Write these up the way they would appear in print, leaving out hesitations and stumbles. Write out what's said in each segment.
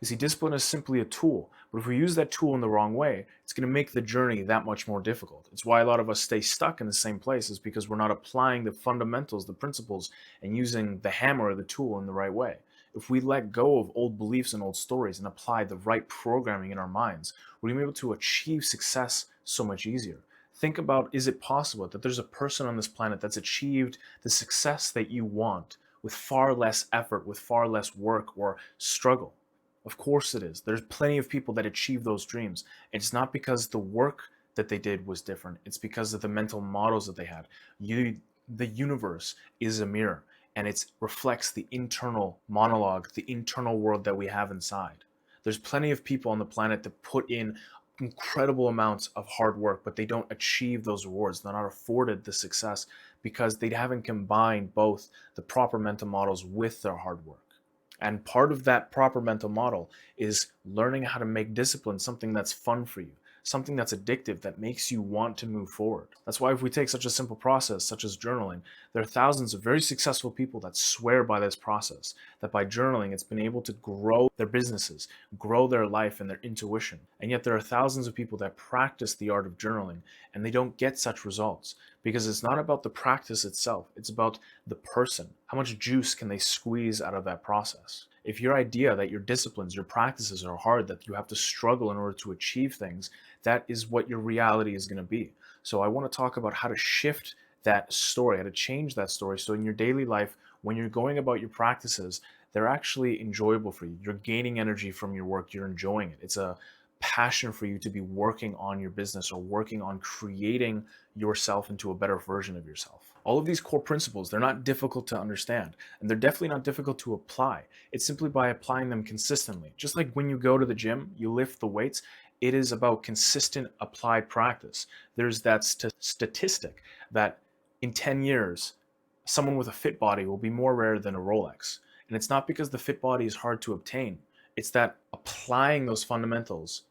You see, discipline is simply a tool, but if we use that tool in the wrong way, it's going to make the journey that much more difficult. It's why a lot of us stay stuck in the same place, is because we're not applying the fundamentals, the principles, and using the hammer or the tool in the right way. If we let go of old beliefs and old stories and apply the right programming in our minds, we're going to be able to achieve success so much easier. Think about, is it possible that there's a person on this planet that's achieved the success that you want with far less effort, with far less work or struggle? Of course it is. There's plenty of people that achieve those dreams. It's not because the work that they did was different. It's because of the mental models that they had. The universe is a mirror, and it reflects the internal monologue, the internal world that we have inside. There's plenty of people on the planet that put in incredible amounts of hard work, but they don't achieve those rewards. They're not afforded the success because they haven't combined both the proper mental models with their hard work. And part of that proper mental model is learning how to make discipline something that's fun for you, something that's addictive, that makes you want to move forward. That's why if we take such a simple process such as journaling, there are thousands of very successful people that swear by this process, that by journaling it's been able to grow their businesses, grow their life and their intuition. And yet there are thousands of people that practice the art of journaling and they don't get such results because it's not about the practice itself, it's about the person. How much juice can they squeeze out of that process? If your idea that your disciplines, your practices are hard, that you have to struggle in order to achieve things, that is what your reality is going to be. So I want to talk about how to shift that story, how to change that story. So in your daily life, when you're going about your practices, they're actually enjoyable for you. You're gaining energy from your work. You're enjoying it. It's a passion for you to be working on your business or working on creating yourself into a better version of yourself. All of these core principles, they're not difficult to understand, and they're definitely not difficult to apply. It's simply by applying them consistently. Just like when you go to the gym, you lift the weights, it is about consistent applied practice. There's that statistic that in 10 years, someone with a fit body will be more rare than a Rolex. And it's not because the fit body is hard to obtain, it's that applying those fundamentals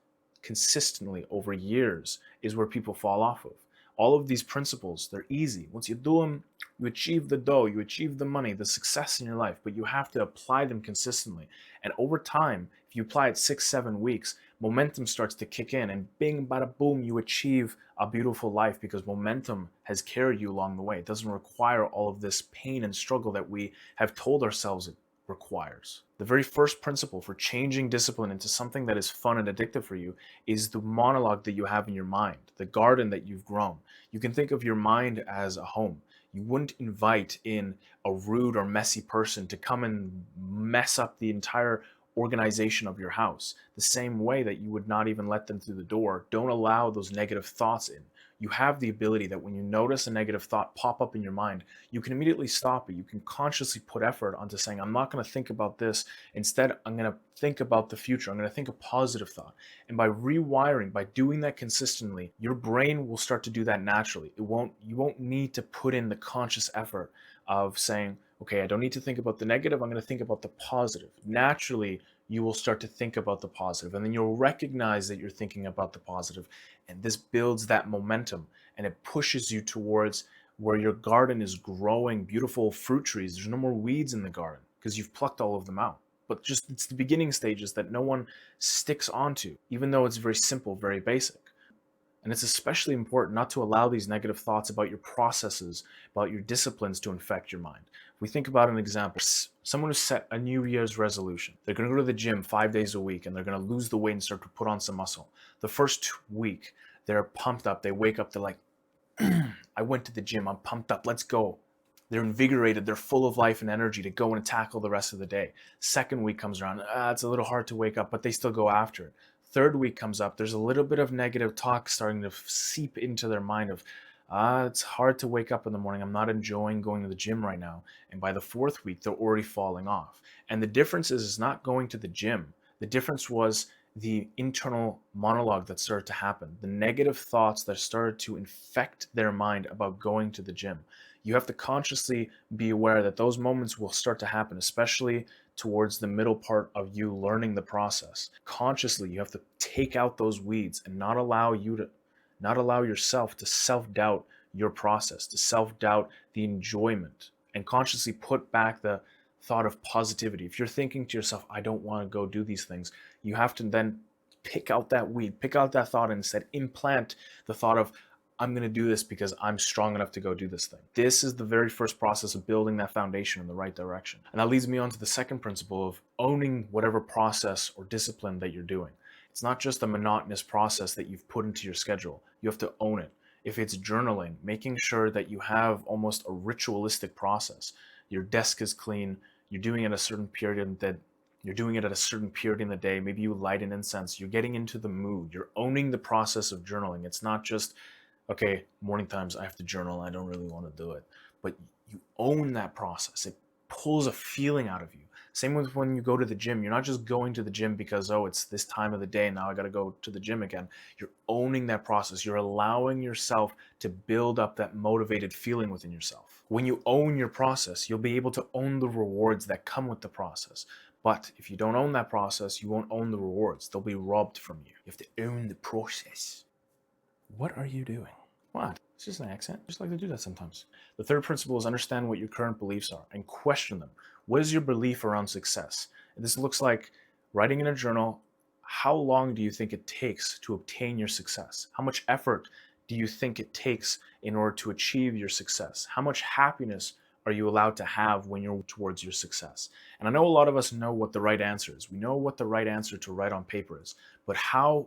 consistently over years is where people fall off of. All of these principles, they're easy. Once you do them, you achieve the dough, you achieve the money, the success in your life, but you have to apply them consistently. And over time, if you apply it 6, 7 weeks, momentum starts to kick in, and bing, bada boom, you achieve a beautiful life because momentum has carried you along the way. It doesn't require all of this pain and struggle that we have told ourselves it requires. The very first principle for changing discipline into something that is fun and addictive for you is the monologue that you have in your mind, the garden that you've grown. You can think of your mind as a home. You wouldn't invite in a rude or messy person to come and mess up the entire organization of your house. The same way that you would not even let them through the door. Don't allow those negative thoughts in. You have the ability that when you notice a negative thought pop up in your mind, you can immediately stop it. You can consciously put effort onto saying, I'm not going to think about this. Instead, I'm going to think about the future. I'm going to think a positive thought. And by rewiring, by doing that consistently, your brain will start to do that naturally. You won't need to put in the conscious effort of saying, okay, I don't need to think about the negative. I'm going to think about the positive. Naturally, you will start to think about the positive, and then you'll recognize that you're thinking about the positive, and this builds that momentum, and it pushes you towards where your garden is growing beautiful fruit trees. There's no more weeds in the garden because you've plucked all of them out. But just it's the beginning stages that no one sticks onto, even though it's very simple, very basic. And it's especially important not to allow these negative thoughts about your processes, about your disciplines to infect your mind. If we think about an example, someone who set a New Year's resolution. They're going to go to the gym 5 days a week and they're going to lose the weight and start to put on some muscle. The first week, they're pumped up. They wake up, they're like, I went to the gym, I'm pumped up, let's go. They're invigorated, they're full of life and energy to go and tackle the rest of the day. Second week comes around, it's a little hard to wake up, but they still go after it. Third week comes up, there's a little bit of negative talk starting to seep into their mind of, it's hard to wake up in the morning, I'm not enjoying going to the gym right now. And by the fourth week, they're already falling off. And the difference is not going to the gym. The difference was the internal monologue that started to happen, the negative thoughts that started to infect their mind about going to the gym. You have to consciously be aware that those moments will start to happen, especially towards the middle part of you learning the process. Consciously, you have to take out those weeds and not allow yourself to self-doubt your process, to self-doubt the enjoyment, and consciously put back the thought of positivity. If you're thinking to yourself, I don't want to go do these things, you have to then pick out that weed, pick out that thought, and instead implant the thought of, I'm going to do this because I'm strong enough to go do this thing. This is the very first process of building that foundation in the right direction. And that leads me on to the second principle of owning whatever process or discipline that you're doing. It's not just a monotonous process that you've put into your schedule. You have to own it. If it's journaling, making sure that you have almost a ritualistic process. Your desk is clean. You're doing it at a certain period that you're doing it at a certain period in the day. Maybe you light an incense. You're getting into the mood. You're owning the process of journaling. It's not just, okay, morning times I have to journal. I don't really want to do it. But you own that process. It pulls a feeling out of you. Same with when you go to the gym. You're not just going to the gym because, oh, it's this time of the day, now I got to go to the gym again. You're owning that process. You're allowing yourself to build up that motivated feeling within yourself. When you own your process, you'll be able to own the rewards that come with the process. But if you don't own that process, you won't own the rewards. They'll be robbed from you. You have to own the process. What are you doing? What? It's just an accent. I just like to do that sometimes. The third principle is understand what your current beliefs are and question them. What is your belief around success? And this looks like writing in a journal. How long do you think it takes to obtain your success? How much effort do you think it takes in order to achieve your success? How much happiness are you allowed to have when you're towards your success? And I know a lot of us know what the right answer is. We know what the right answer to write on paper is. But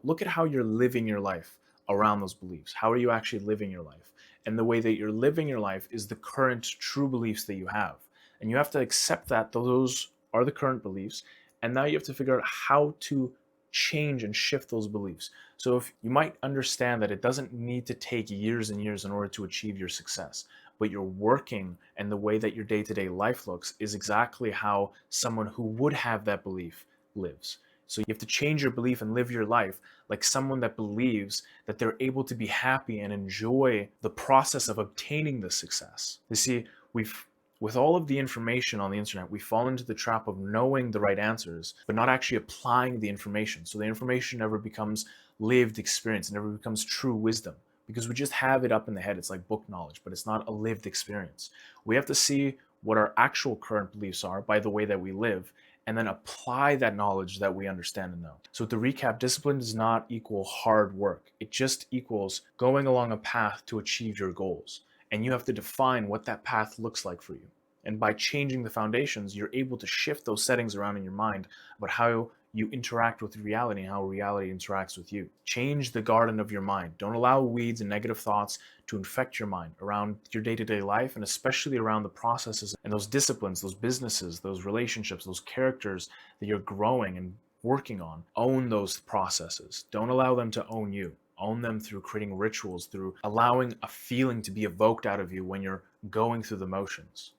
look at how you're living your life around those beliefs. How are you actually living your life? And the way that you're living your life is the current true beliefs that you have. And you have to accept that those are the current beliefs. And now you have to figure out how to change and shift those beliefs. So if you might understand that it doesn't need to take years and years in order to achieve your success, but you're working and the way that your day-to-day life looks is exactly how someone who would have that belief lives. So you have to change your belief and live your life like someone that believes that they're able to be happy and enjoy the process of obtaining the success. You see, with all of the information on the internet, we fall into the trap of knowing the right answers, but not actually applying the information. So the information never becomes lived experience, it never becomes true wisdom, because we just have it up in the head. It's like book knowledge, but it's not a lived experience. We have to see what our actual current beliefs are by the way that we live, and then apply that knowledge that we understand and know. So to recap, discipline does not equal hard work. It just equals going along a path to achieve your goals. And you have to define what that path looks like for you. And by changing the foundations, you're able to shift those settings around in your mind about how you interact with reality and how reality interacts with you. Change the garden of your mind. Don't allow weeds and negative thoughts to infect your mind around your day-to-day life, and especially around the processes and those disciplines, those businesses, those relationships, those characters that you're growing and working on. Own those processes. Don't allow them to own you. Own them through creating rituals, through allowing a feeling to be evoked out of you when you're going through the motions.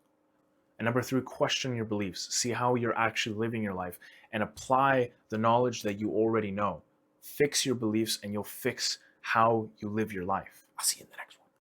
And number 3, question your beliefs. See how you're actually living your life and apply the knowledge that you already know. Fix your beliefs and you'll fix how you live your life. I'll see you in the next one.